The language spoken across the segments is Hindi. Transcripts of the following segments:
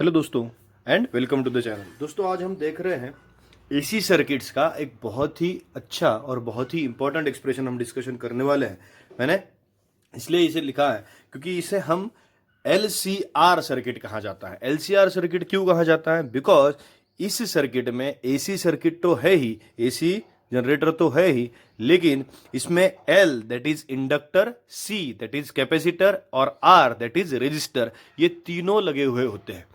हेलो दोस्तों and welcome to the channel. दोस्तों आज हम देख रहे हैं एसी सर्किट्स का एक बहुत ही अच्छा और बहुत ही इंपॉर्टेंट एक्सप्रेशन हम डिस्कशन करने वाले हैं। मैंने इसलिए इसे लिखा है क्योंकि इसे हम LCR सर्किट कहा जाता है। LCR सर्किट क्यों कहा जाता है? बिकॉज इस सर्किट में एसी सर्किट तो है ही, एसी जनरेटर तो है ही, लेकिन इसमें L that is inductor, C that is capacitor और R दैट इज रेजिस्टर, ये तीनों लगे हुए होते हैं।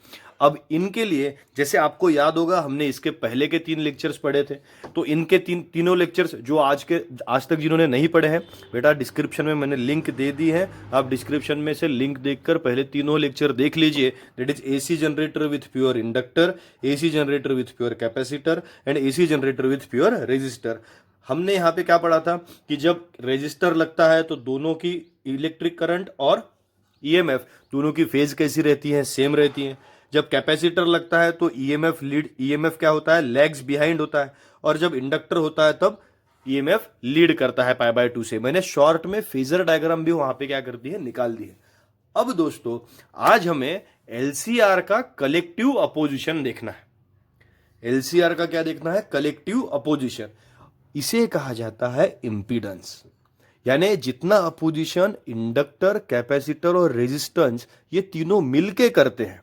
अब इनके लिए जैसे आपको याद होगा हमने इसके पहले के 3 लेक्चर्स पढ़े थे, तो इनके तीनों लेक्चर्स जो आज तक जिन्होंने नहीं पढ़े हैं, बेटा डिस्क्रिप्शन में मैंने लिंक दे दी है, आप डिस्क्रिप्शन में से लिंक देखकर पहले तीनों लेक्चर देख लीजिए। That is AC generator with pure inductor, AC generator with pure capacitor and AC generator with pure resistor. हमने यहाँ पे क्या पढ़ा था कि जब रेजिस्टर लगता है तो दोनों की इलेक्ट्रिक करंट और ईएमएफ दोनों की फेज कैसी रहती है? सेम रहती है। जब कैपेसिटर लगता है तो ईएमएफ क्या होता है? लैग्स बिहाइंड होता है। और जब इंडक्टर होता है तब ईएमएफ लीड करता है π/2 से। मैंने शॉर्ट में फेजर डायग्राम भी वहां पे क्या कर दी है? निकाल दी है। अब दोस्तों आज हमें एलसीआर का कलेक्टिव अपोजिशन देखना है। एलसीआर का क्या देखना है? Collective opposition. इसे कहा जाता है इंपीडेंस, यानी जितना अपोजिशन इंडक्टर, कैपेसिटर और रेजिस्टेंस ये तीनों मिलके करते हैं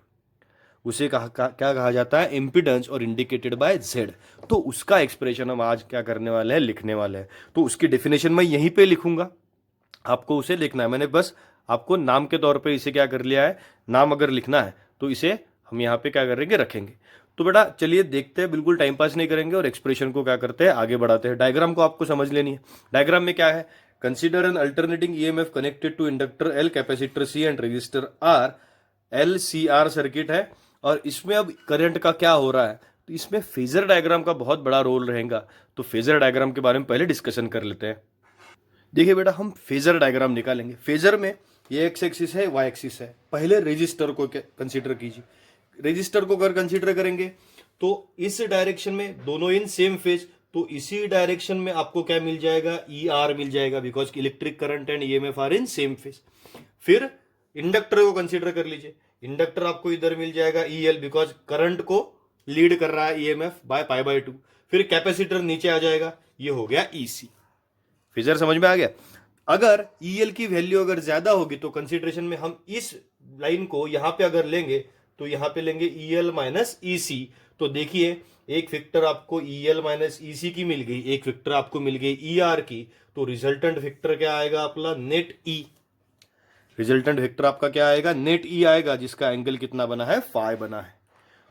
उसे क्या कहा जाता है? इंपीडेंस, और इंडिकेटेड बाय जेड। तो उसका एक्सप्रेशन हम आज क्या करने वाले हैं? लिखने वाले हैं। तो उसकी डेफिनेशन मैं यहीं पे लिखूंगा, आपको उसे लिखना है। मैंने बस आपको नाम के तौर पे इसे क्या कर लिया है, नाम अगर लिखना है तो इसे हम यहाँ पे क्या करेंगे? रखेंगे। तो बेटा चलिए देखते हैं, बिल्कुल टाइम पास नहीं करेंगे और एक्सप्रेशन को क्या करते हैं? आगे बढ़ाते हैं। डायग्राम को आपको समझ लेनी है। डायग्राम में क्या है? Consider an alternating EMF connected to inductor L, capacitor C and resistor R. LCR circuit है और इसमें अब करंट का क्या हो रहा है? तो इसमें फेजर डायग्राम का बहुत बड़ा रोल रहेगा। तो फेजर डायग्राम के बारे में पहले डिस्कशन कर लेते हैं। देखिए बेटा, हम फेजर डायग्राम निकालेंगे। फेजर में ये एक्स एक्सिस है, वाई एक्सिस है। पहले रेजिस्टर को कंसीडर कीजिए। रेजिस्टर को अगर कंसीडर करेंगे तो इस डायरेक्शन में दोनों इन सेम फेज, तो इसी डायरेक्शन में आपको क्या मिल जाएगा? ER मिल जाएगा, because electric current and EMF are in same phase. फिर इंडक्टर को कंसीडर कर लीजिए। इंडक्टर आपको इधर मिल जाएगा EL, बिकॉज करंट को लीड कर रहा है EMF बाय π/2। फिर कैपेसिटर नीचे आ जाएगा, ये हो गया EC। फिगर समझ में आ गया? अगर EL की वैल्यू अगर ज्यादा होगी तो कंसीडरेशन में हम इस लाइन को यहां पे अगर लेंगे तो यहां पे लेंगे EL माइनस EC। तो देखिए एक फैक्टर आपको EL माइनस EC की मिल गई, एक फैक्टर आपको मिल गई ER की। तो रिजल्टेंट फैक्टर क्या आएगा? अपना नेट E। रिजल्टेंट वेक्टर आपका क्या आएगा? नेट E आएगा, जिसका एंगल कितना बना है? फाई बना है।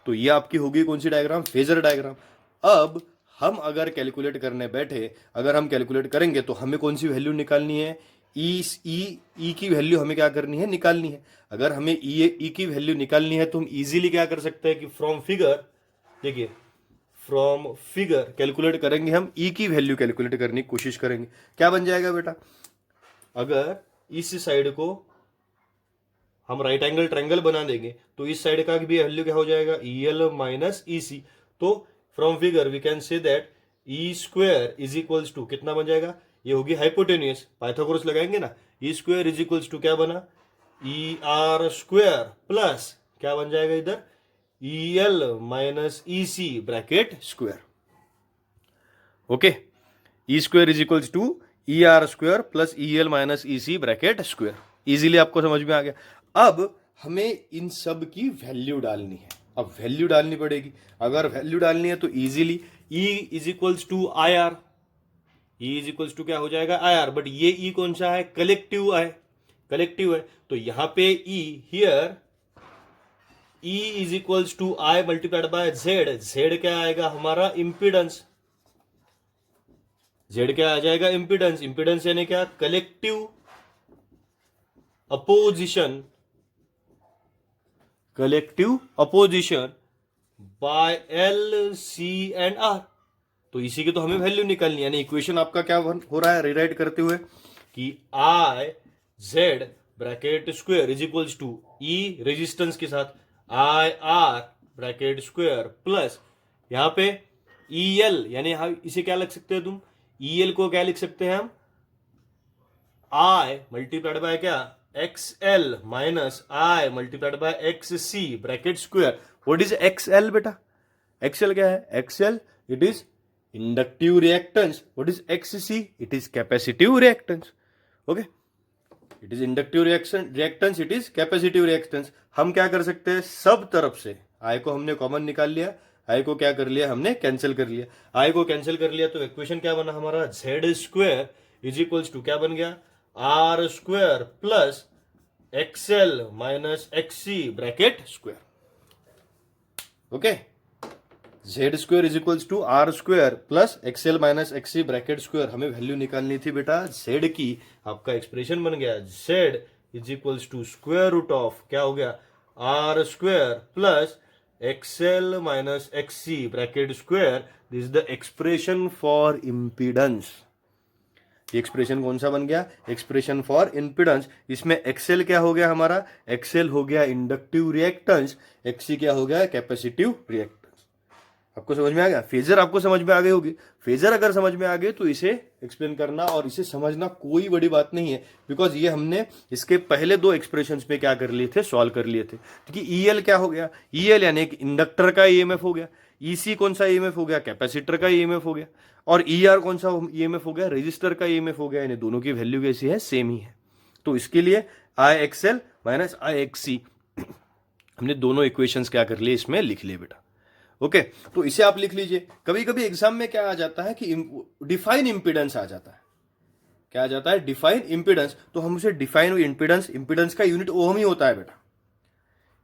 तो ये आपकी होगी कौन सी डायग्राम? Phasor diagram. अब हम अगर कैलकुलेट करने बैठे, अगर हम कैलकुलेट करेंगे तो हमें कौन सी वैल्यू निकालनी है? ई की वैल्यू हमें क्या करनी है? निकालनी है। अगर हमें ई की वैल्यू निकालनी है तो हम इजीली क्या कर सकते हैं कि फ्रॉम फिगर, देखिए फ्रॉम फिगर कैलकुलेट करेंगे, हम ई की वैल्यू कैलकुलेट करने की कोशिश करेंगे। क्या बन जाएगा बेटा? अगर इस साइड को हम राइट एंगल ट्रायंगल बना देंगे तो इस साइड का भी वैल्यू क्या हो जाएगा? EL minus EC। तो from figure we can say that E square is equals to कितना बन जाएगा? ये होगी हाइपोटेन्यूस, पाइथागोरस लगाएंगे ना। E square is equals to क्या बना? ER स्क्वायर प्लस क्या बन जाएगा इधर? EL minus EC bracket square. Okay, E square is equals to ER square plus EL minus EC bracket square. Easily आपको समझ में आ गया। अब हमें इन सब की वैल्यू डालनी है। अब वैल्यू डालनी पड़ेगी। अगर वैल्यू डालनी है तो easily E is equals to IR, E is equals to क्या हो जाएगा? IR। बट ये E कौन सा है? कलेक्टिव है, कलेक्टिव है। तो यहां पे E here E is equals to I multiplied by Z। Z क्या आएगा हमारा? इंपीडेंस। Z क्या आ जाएगा? इंपीडेंस। इंपीडेंस यानी क्या? Collective opposition, collective opposition by L, C and R। तो इसी की तो हमें वैल्यू निकालनी है। यानी इक्वेशन आपका क्या हो रहा है रिराइट करते हुए कि I Z bracket square is equals to E resistance के साथ IR ब्रैकेट स्क्वायर प्लस यहां पे EL, यानी इसे क्या लिख सकते हैं तुम? EL को क्या लिख सकते हैं हम? I मल्टीप्लाइड बाय क्या? XL minus I multiplied bye XC bracket square. What is XL बेटा? XL क्या है? XL it is inductive reactance. What is XC? It is capacitive reactance. Okay, it is inductive reactance, it is capacitive reactance. हम क्या कर सकते हैं? सब तरफ से I को हमने कॉमन निकाल लिया, I को क्या कर लिया हमने? कैंसिल कर लिया. I को कैंसिल कर लिया तो इक्वेशन क्या बना हमारा? Z square is equals to क्या बन गया? R square plus XL minus XC bracket square. Okay, Z square is equals to R square plus XL minus XC bracket square. हमें वैल्यू निकालनी थी बेटा Z की. आपका एक्सप्रेशन बन गया Z is equals to square root of क्या हो गया? R square plus XL minus XC bracket square. This is the expression for impedance. ये एक्सप्रेशन कौन सा बन गया? Expression for impedance. इसमें XL क्या हो गया हमारा? XL हो गया इंडक्टिव रिएक्टेंस, XC क्या हो गया? Capacitive reactance. आपको समझ में आ गया? फेजर आपको समझ में आ गई होगी. फेजर अगर समझ में आ गए तो इसे एक्सप्लेन करना और इसे समझना कोई बड़ी बात नहीं है, बिकॉज ये हमने इसके पहले दो एक्सप्रेशंस पे क्या कर लिए थे? सॉल्व कर लिए थे. क्योंकि EL क्या हो गया? EL यानी एक इंडक्टर का EMF हो गया. EC कौन सा EMF हो गया? कैपेसिटर का EMF हो गया. और ER कौन सा EMF हो गया? रेजिस्टर का EMF हो गया. यानी दोनों की वैल्यू कैसी है? सेम ही है. तो इसके लिए IXL माइनस IXC हमने दोनों इक्वेशंस क्या कर लिए? इसमें लिख लिए बेटा. ओके, तो इसे आप लिख लीजिए. कभी कभी एग्जाम में क्या आ जाता है कि डिफाइन इंपीडेंस आ जाता है. क्या आ जाता है? Define impedance. तो हम उसे डिफाइन इंपीडेंस, इंपीडेंस का यूनिट ओम ही होता है बेटा.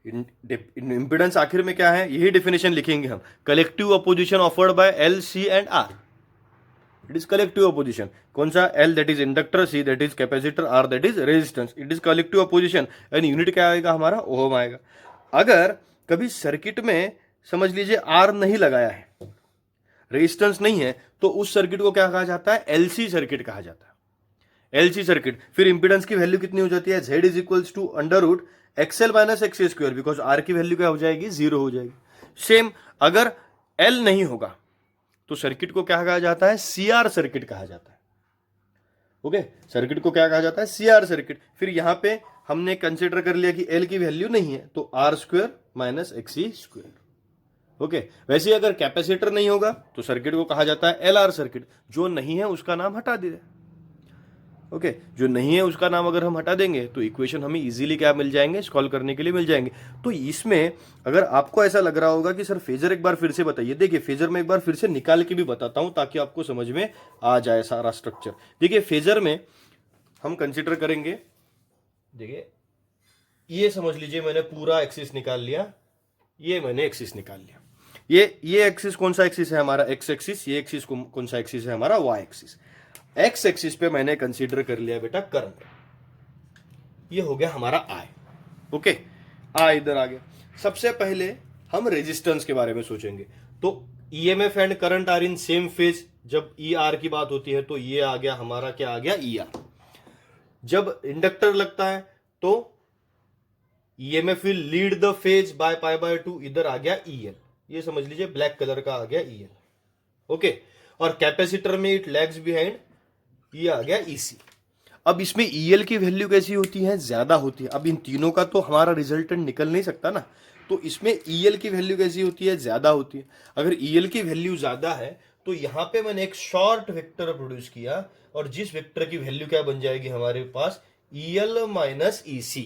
इंपीडेंस आखिर में क्या है? यही डेफिनेशन लिखेंगे हम. Collective opposition offered by L, C and R. It is collective opposition. कौन सा? L that is inductor, C that is capacitor, R that is resistance. It is collective opposition and unit क्या आएगा हमारा? ओम आएगा. अगर कभी सर्किट में समझ लीजिए R नहीं लगाया है, रेजिस्टेंस नहीं है, तो उस सर्किट को क्या कहा जाता है? LC सर्किट कहा जाता है. LC circuit. फिर इंपीडेंस की वैल्यू कितनी हो जाती है? Z is equals to under root XL minus XC square, because R की वैल्यू क्या हो जाएगी? 0 हो जाएगी. सेम अगर L नहीं होगा तो सर्किट को क्या कहा जाता है? CR सर्किट कहा जाता है. ओके, सर्किट को क्या कहा जाता है? CR circuit. फिर यहां पे हमने कंसिडर कर लिया कि L की वैल्यू नहीं है, तो R square minus XC square. Okay, वैसे अगर कैपेसिटर नहीं होगा तो सर्किट को कहा जाता है LR सर्किट. जो नहीं है उसका नाम हटा दे. ओके, जो नहीं है उसका नाम अगर हम हटा देंगे तो इक्वेशन हमें इजीली क्या मिल जाएंगे? सॉल्व करने के लिए मिल जाएंगे. तो इसमें अगर आपको ऐसा लग रहा होगा कि सर फेजर एक बार फिर से बताइए, देखिए फेजर में एक बार फिर से निकाल के भी बताता हूं ताकि आपको समझ में आ जाए सारा स्ट्रक्चर. देखिए फेजर में हम कंसिडर करेंगे, देखिए ये समझ लीजिए मैंने पूरा एक्सिस निकाल लिया, ये मैंने एक्सिस निकाल लिया. ये एक्सिस कौन सा एक्सिस है हमारा? X axis. ये एक्सिस कौन सा एक्सिस है हमारा? Y axis. X एक्सिस पे मैंने कंसीडर कर लिया बेटा करंट. ये हो गया हमारा I. ओके, I इधर आ गया. सबसे पहले हम रेजिस्टेंस के बारे में सोचेंगे. तो EMF and current are in same phase. जब ER की बात होती है तो ये आ गया हमारा, क्या आ गया? ER. जब इंडक्टर लगता है तो EMF will lead the phase by pi by 2. इधर आ गया EL. ये समझ लीजिए ब्लैक कलर का आ गया EL. ओके, और कैपेसिटर में इट लैग्स बिहाइंड, ये आ गया EC. अब इसमें EL की वैल्यू कैसी होती है? ज्यादा होती है. अब इन तीनों का तो हमारा रिजल्टेंट निकल नहीं सकता ना, तो इसमें EL की वैल्यू कैसी होती है? ज्यादा होती है. अगर EL की वैल्यू ज्यादा है तो यहां पे मैंने एक शॉर्ट वेक्टर प्रोड्यूस किया, और जिस वेक्टर की वैल्यू क्या बन जाएगी हमारे पास? EL minus EC.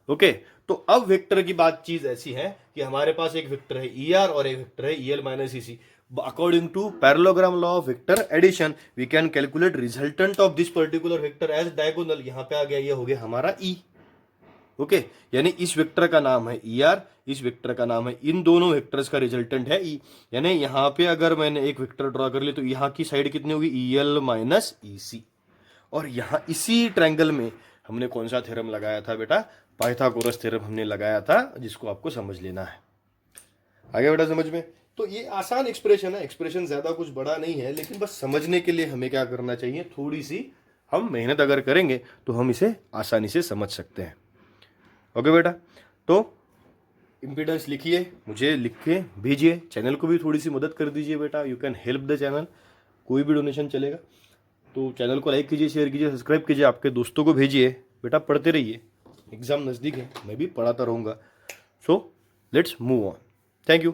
ओके, तो अब वेक्टर की बात चीज ऐसी है कि हमारे पास एक वेक्टर है ER और एक वेक्टर है EL minus EC. According to parallelogram law of vector addition, we can calculate resultant of this particular vector as diagonal. यहां पे आ गया, ये हो गया हमारा E. ओके, यानी इस वेक्टर का नाम है ER, इस वेक्टर का नाम है, इन दोनों वेक्टर्स का रिजल्टेंट है E. यानी यहां पे अगर मैंने एक वेक्टर ड्रॉ कर लिया तो यहां की साइड कितनी होगी? EL minus EC. और यहां इसी ट्रायंगल में हमने कौन सा थ्योरम लगाया था बेटा? पाइथागोरस थ्योरम हमने लगाया था, जिसको आपको समझ लेना है. आगे बेटा समझ में? तो ये आसान एक्सप्रेशन है, एक्सप्रेशन ज्यादा कुछ बड़ा नहीं है, लेकिन बस समझने के लिए हमें क्या करना चाहिए? थोड़ी सी हम मेहनत अगर करेंगे तो हम इसे आसानी से समझ सकते हैं. ओके बेटा, तो इंपीडेंस लिखिए, मुझे लिख के भेजिए. चैनल को भी थोड़ी सी मदद कर दीजिए बेटा. You can help the channel. कोई भी डोनेशन चलेगा. तो चैनल को लाइक कीजिए, शेयर कीजिए, सब्सक्राइब कीजिए, आपके दोस्तों को भेजिए बेटा पढ़ते रहिए, एग्ज़ाम नज़दीक है, मैं भी पढ़ाता रहूँगा। So let's move on. Thank you.